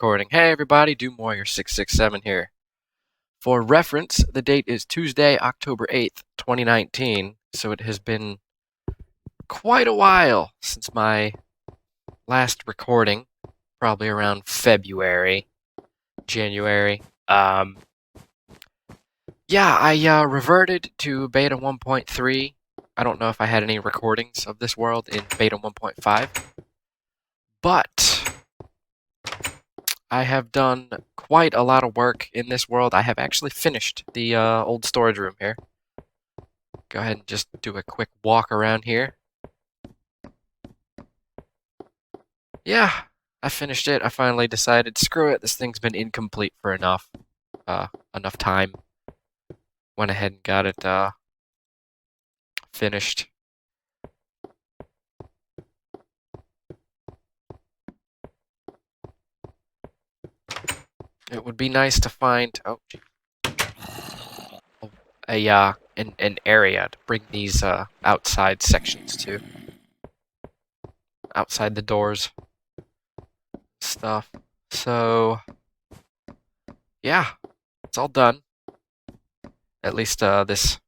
recording. Hey everybody, Doom Warrior 667 here. For reference, the date is Tuesday, October 8th, 2019, so it has been quite a while since my last recording, probably around February, January. I reverted to beta 1.3. I don't know if I had any recordings of this world in beta 1.5, but I have done quite a lot of work in this world. I have actually finished the old storage room here. Go ahead and just do a quick walk around here. Yeah, I finished it. I finally decided, screw it, this thing's been incomplete for enough time. Went ahead and got it finished. It would be nice to find an area to bring these outside sections to. Outside the doors stuff. So yeah, it's all done. At least this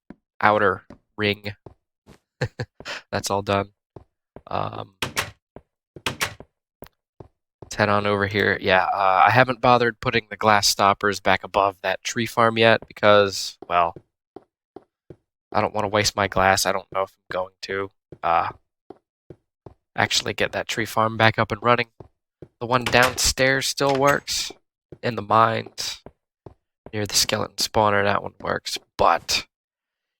outer ring. That's all done. Let's head on over here. Yeah, I haven't bothered putting the glass stoppers back above that tree farm yet because, well, I don't want to waste my glass. I don't know if I'm going to actually get that tree farm back up and running. The one downstairs still works. In the mines, near the skeleton spawner, that one works. But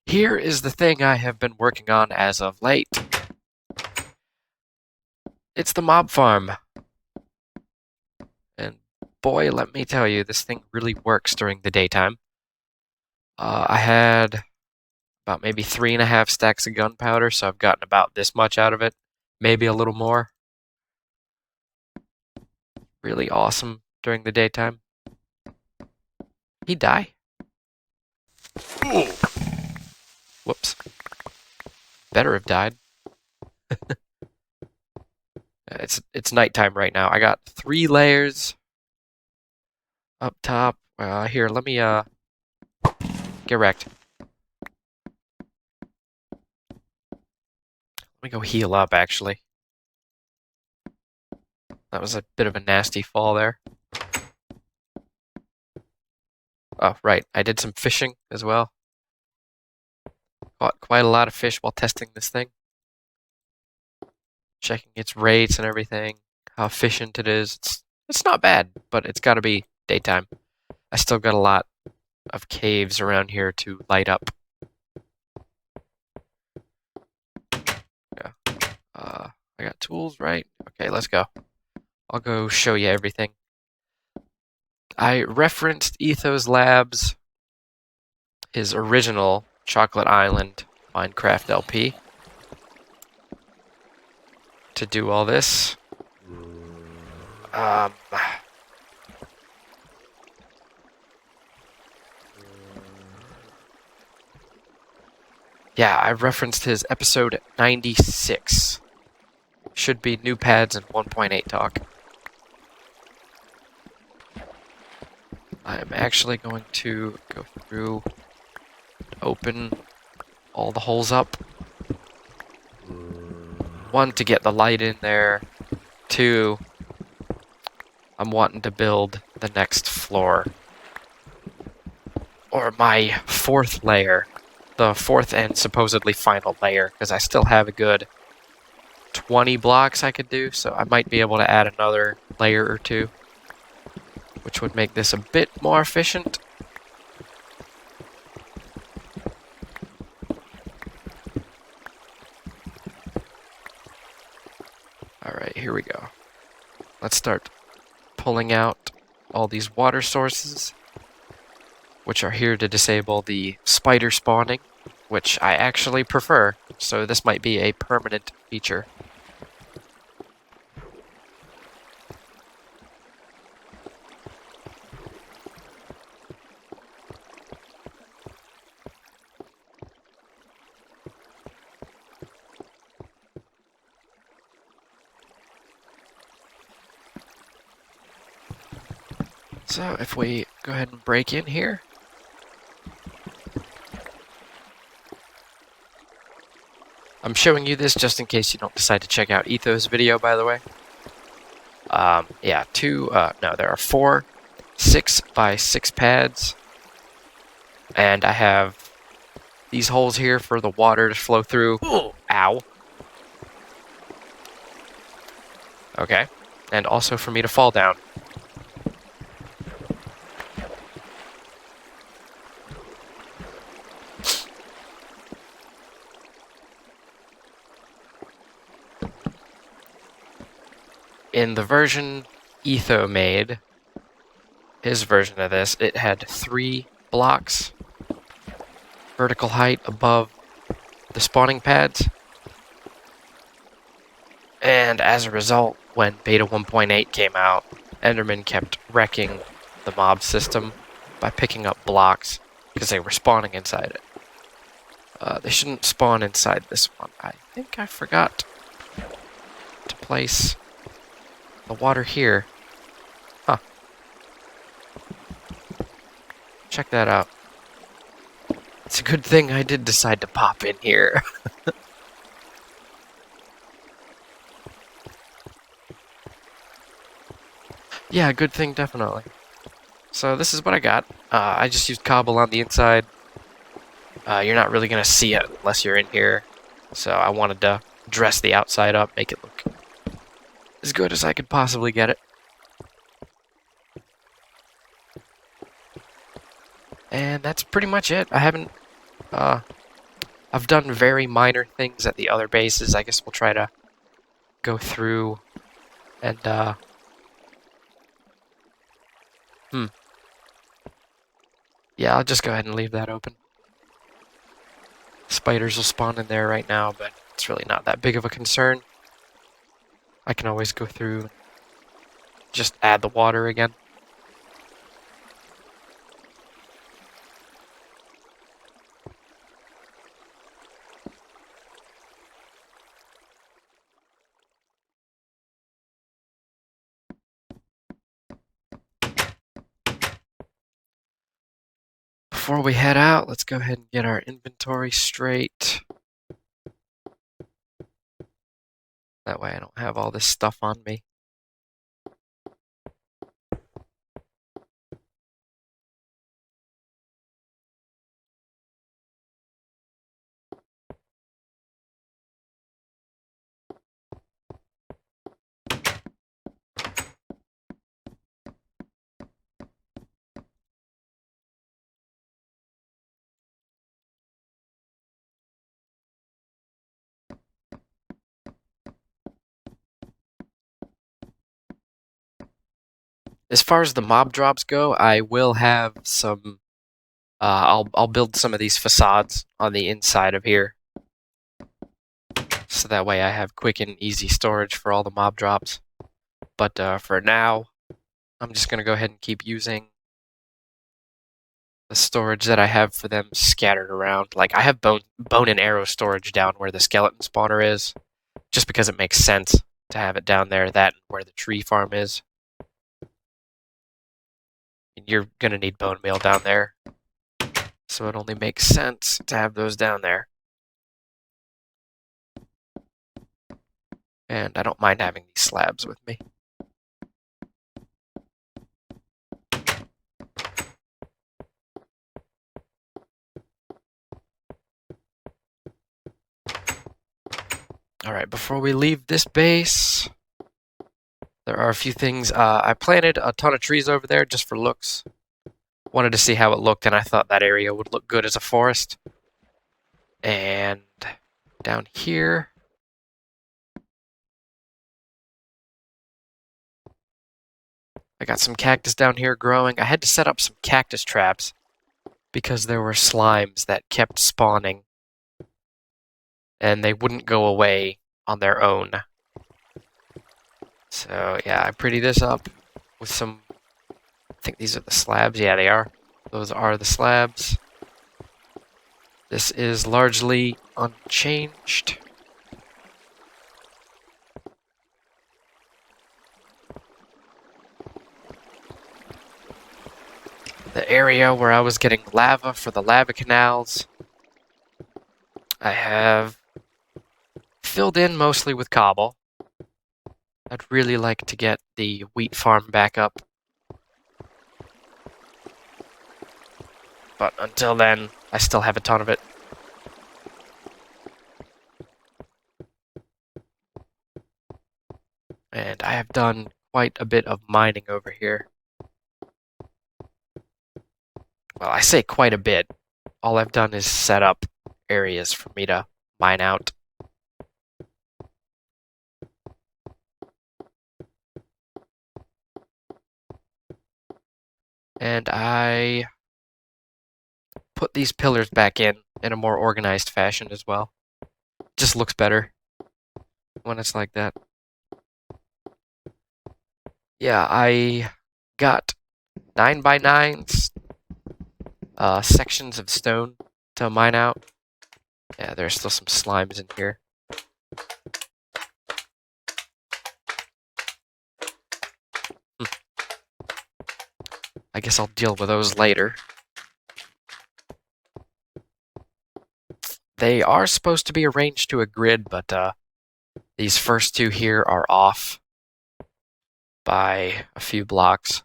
here is the thing I have been working on as of late. It's the mob farm. And boy, let me tell you, this thing really works during the daytime. I had about maybe 3.5 stacks of gunpowder, so I've gotten about this much out of it. Maybe a little more. Really awesome during the daytime. He die? Ooh. Whoops. Better have died. It's nighttime right now. I got 3 layers up top. Here, let me get wrecked. Let me go heal up, actually. That was a bit of a nasty fall there. Oh, right. I did some fishing as well. Caught quite a lot of fish while testing this thing. Checking its rates and everything, how efficient it is. It's not bad, but it's got to be daytime. I still got a lot of caves around here to light up. Yeah. I got tools, right? Okay, let's go. I'll go show you everything. I referenced Ethos Labs, his original Chocolate Island Minecraft LP, to do all this. Yeah, I referenced his episode 96. Should be new pads and 1.8 talk. I'm actually going to go through, open all the holes up. 1, to get the light in there. 2, I'm wanting to build the next floor. Or my 4th layer. The 4th and supposedly final layer, because I still have a good 20 blocks I could do, so I might be able to add another layer or 2, which would make this a bit more efficient. Alright, here we go. Let's start pulling out all these water sources, which are here to disable the spider spawning, which I actually prefer, so this might be a permanent feature. So if we go ahead and break in here. I'm showing you this just in case you don't decide to check out Etho's video, by the way. Yeah, there are 4 6x6 pads. And I have these holes here for the water to flow through. Ooh, ow. Okay. And also for me to fall down. In the version Etho made, his version of this, it had 3 blocks vertical height above the spawning pads. And as a result, when Beta 1.8 came out, Enderman kept wrecking the mob system by picking up blocks because they were spawning inside it. They shouldn't spawn inside this one. I think I forgot to place the water here. Huh. Check that out. It's a good thing I did decide to pop in here. Yeah, good thing, definitely. So this is what I got. I just used cobble on the inside. You're not really going to see it unless you're in here. So I wanted to dress the outside up, make it look as good as I could possibly get it. And that's pretty much it. I haven't... I've done very minor things at the other bases. I guess we'll try to go through and, Yeah, I'll just go ahead and leave that open. Spiders will spawn in there right now, but it's really not that big of a concern. I can always go through and just add the water again. Before we head out, let's go ahead and get our inventory straight. That way I don't have all this stuff on me. As far as the mob drops go, I will have some... I'll build some of these facades on the inside of here. So that way I have quick and easy storage for all the mob drops. But for now, I'm just going to go ahead and keep using the storage that I have for them scattered around. Like, I have bone and arrow storage down where the skeleton spawner is, just because it makes sense to have it down there, that and where the tree farm is. You're going to need bone meal down there, so it only makes sense to have those down there. And I don't mind having these slabs with me. Alright, before we leave this base, there are a few things. I planted a ton of trees over there just for looks. Wanted to see how it looked, and I thought that area would look good as a forest. And down here, I got some cactus down here growing. I had to set up some cactus traps because there were slimes that kept spawning, and they wouldn't go away on their own. So yeah, I pretty this up with some... I think these are the slabs. Yeah, they are. Those are the slabs. This is largely unchanged. the area where I was getting lava for the lava canals, I have filled in mostly with cobble. I'd really like to get the wheat farm back up. But until then, I still have a ton of it. And I have done quite a bit of mining over here. Well, I say quite a bit. All I've done is set up areas for me to mine out. And I put these pillars back in a more organized fashion as well. Just looks better when it's like that. Yeah, I got 9x9s, sections of stone to mine out. Yeah, there's still some slimes in here. I guess I'll deal with those later. They are supposed to be arranged to a grid, but these first two here are off by a few blocks.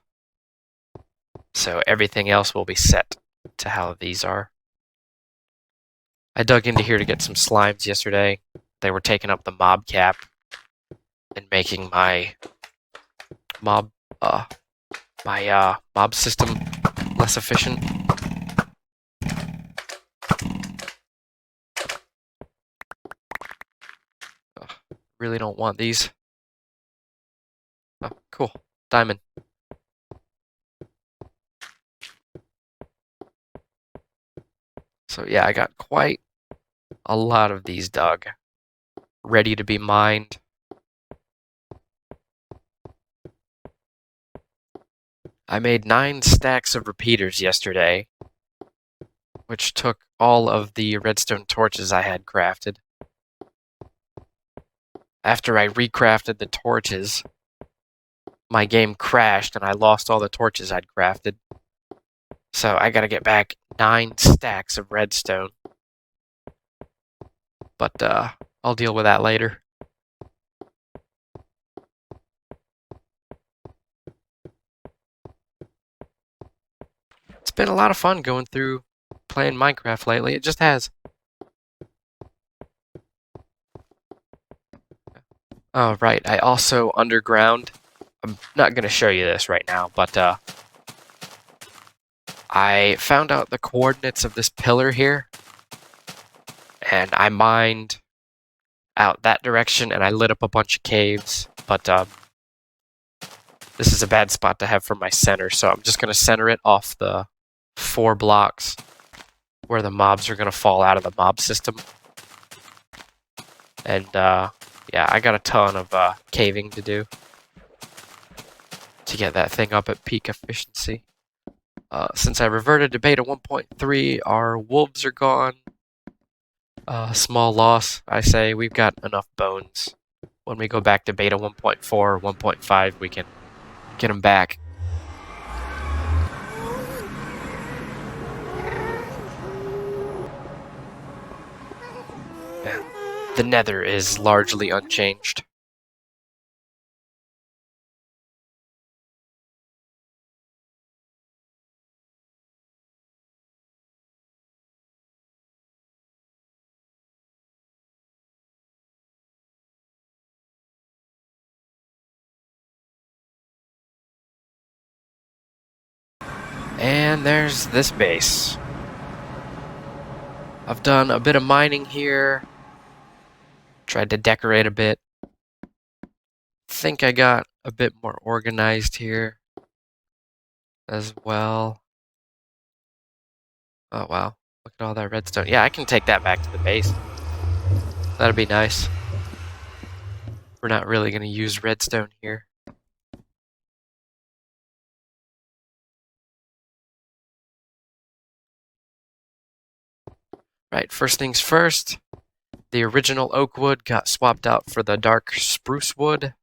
So everything else will be set to how these are. I dug into here to get some slimes yesterday. They were taking up the mob cap and making my mob mob system less efficient. Really don't want these. Oh, cool. Diamond. So yeah, I got quite a lot of these dug, ready to be mined. I made 9 stacks of repeaters yesterday, which took all of the redstone torches I had crafted. After I recrafted the torches, my game crashed and I lost all the torches I'd crafted. So I gotta get back 9 stacks of redstone. But I'll deal with that later. It's been a lot of fun going through playing Minecraft lately. It just has. Oh, right. I also underground. I'm not going to show you this right now, but I found out the coordinates of this pillar here, and I mined out that direction, and I lit up a bunch of caves, but this is a bad spot to have for my center, so I'm just going to center it off the 4 blocks where the mobs are going to fall out of the mob system. And yeah, I got a ton of caving to do to get that thing up at peak efficiency. Since I reverted to beta 1.3, our wolves are gone. Small loss, I say. We've got enough bones. When we go back to beta 1.4 or 1.5, we can get them back. Yeah. The nether is largely unchanged. And there's this base. I've done a bit of mining here. Tried to decorate a bit. Think I got a bit more organized here as well. Oh wow, look at all that redstone. Yeah, I can take that back to the base. That'd be nice. We're not really going to use redstone here. Right, first things first. The original oak wood got swapped out for the dark spruce wood.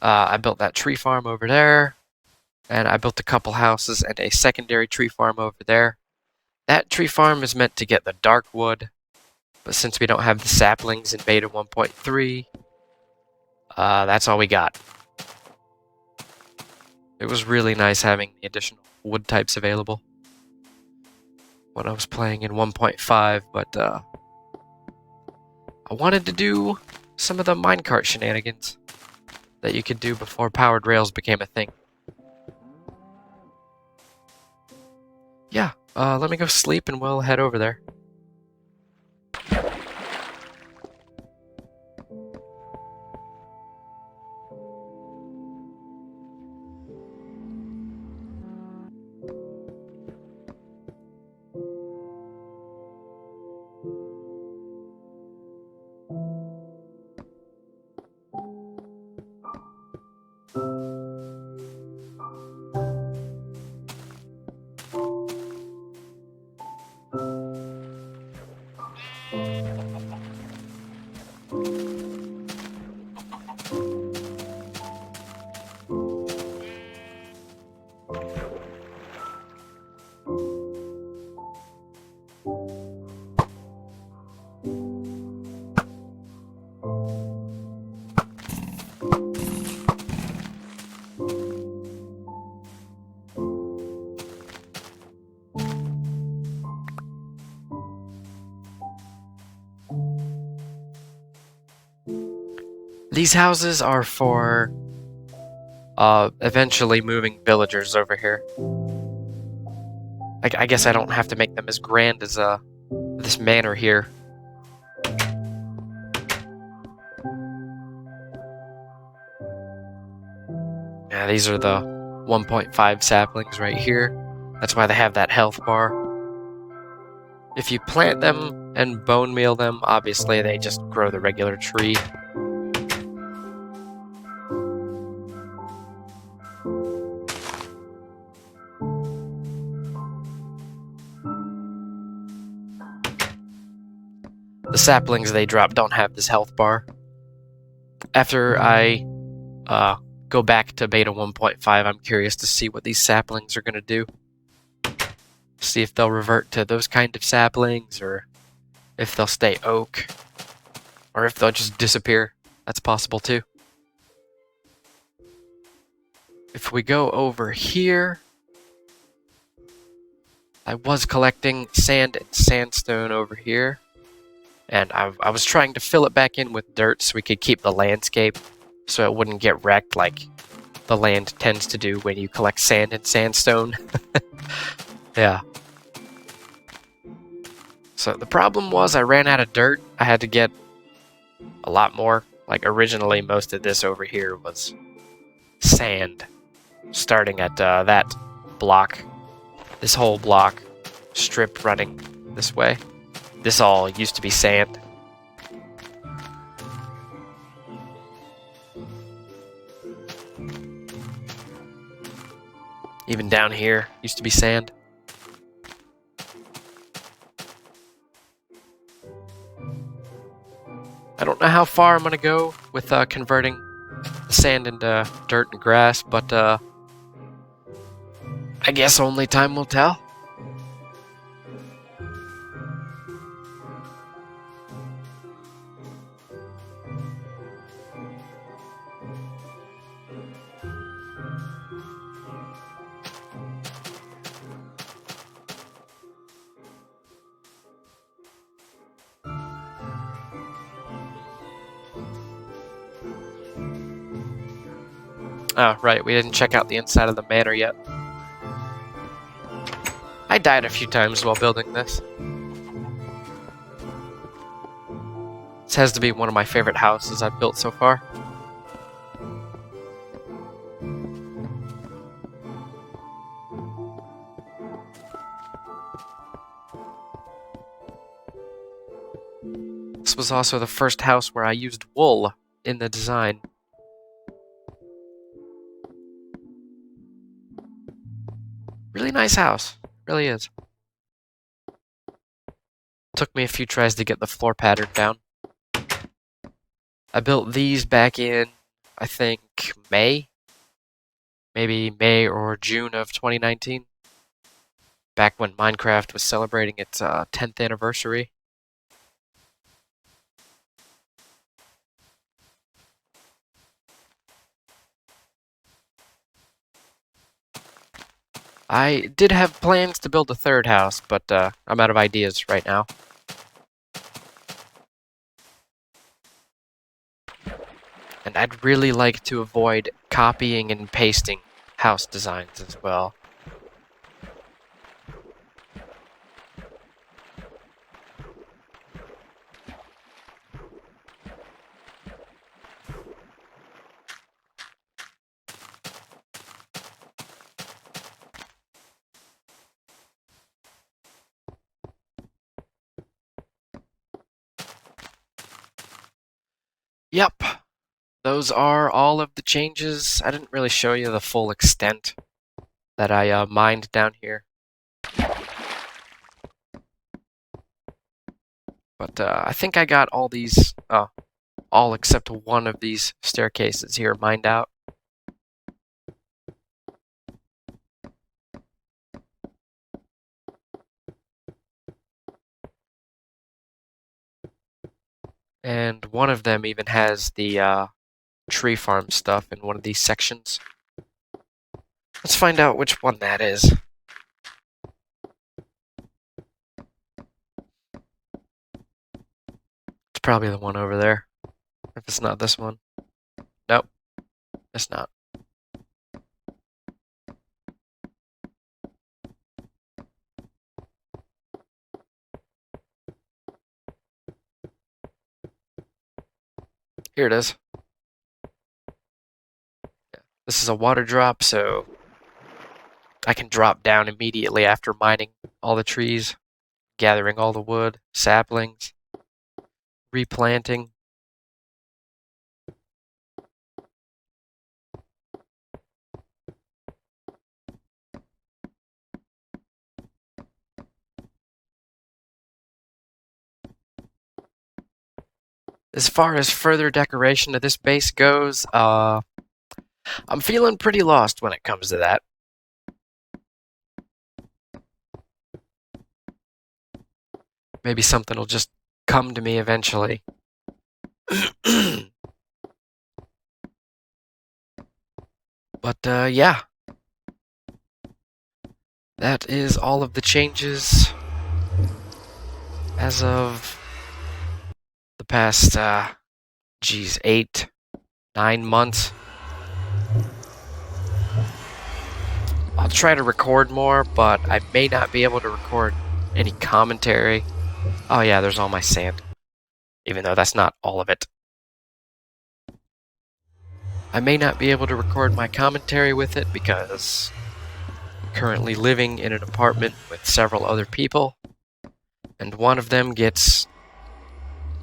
I built that tree farm over there. And I built a couple houses and a secondary tree farm over there. That tree farm is meant to get the dark wood, but since we don't have the saplings in beta 1.3, that's all we got. It was really nice having the additional wood types available when I was playing in 1.5, but I wanted to do some of the minecart shenanigans that you could do before powered rails became a thing. Yeah, let me go sleep and we'll head over there. These houses are for eventually moving villagers over here. I guess I don't have to make them as grand as this manor here. Yeah, these are the 1.5 saplings right here. That's why they have that health bar. If you plant them and bone meal them, obviously they just grow the regular tree. The saplings they drop don't have this health bar. After I go back to beta 1.5, I'm curious to see what these saplings are going to do. See if they'll revert to those kind of saplings, or if they'll stay oak, or if they'll just disappear. That's possible too. If we go over here, I was collecting sand and sandstone over here, and I was trying to fill it back in with dirt so we could keep the landscape so it wouldn't get wrecked like the land tends to do when you collect sand and sandstone. Yeah. So the problem was I ran out of dirt. I had to get a lot more. Like originally most of this over here was sand. Starting at that block. This whole block strip running this way. This all used to be sand. Even down here used to be sand. I don't know how far I'm gonna go with converting the sand into dirt and grass, but I guess only time will tell. Oh, right, we didn't check out the inside of the manor yet. I died a few times while building this. This has to be one of my favorite houses I've built so far. This was also the first house where I used wool in the design. Really nice house. Really is. Took me a few tries to get the floor pattern down. I built these back in, I think, May? maybe May or June of 2019, back when Minecraft was celebrating its 10th anniversary. I did have plans to build a third house, but I'm out of ideas right now. And I'd really like to avoid copying and pasting house designs as well. Yep, those are all of the changes. I didn't really show you the full extent that I mined down here. But I think I got all these, all except one of these staircases here mined out. And one of them even has the tree farm stuff in one of these sections. Let's find out which one that is. It's probably the one over there. If it's not this one. Nope, it's not. Here it is. Yeah. This is a water drop, so I can drop down immediately after mining all the trees, gathering all the wood, saplings, replanting. As far as further decoration of this base goes, I'm feeling pretty lost when it comes to that. Maybe something will just come to me eventually. But yeah. That is all of the changes as of the past, 8, 9 months. I'll try to record more, but I may not be able to record any commentary. Oh yeah, there's all my sand. Even though that's not all of it. I may not be able to record my commentary with it because I'm currently living in an apartment with several other people, and one of them gets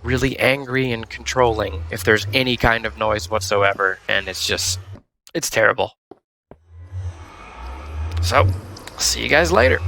really angry and controlling if there's any kind of noise whatsoever, and it's terrible. So, see you guys later.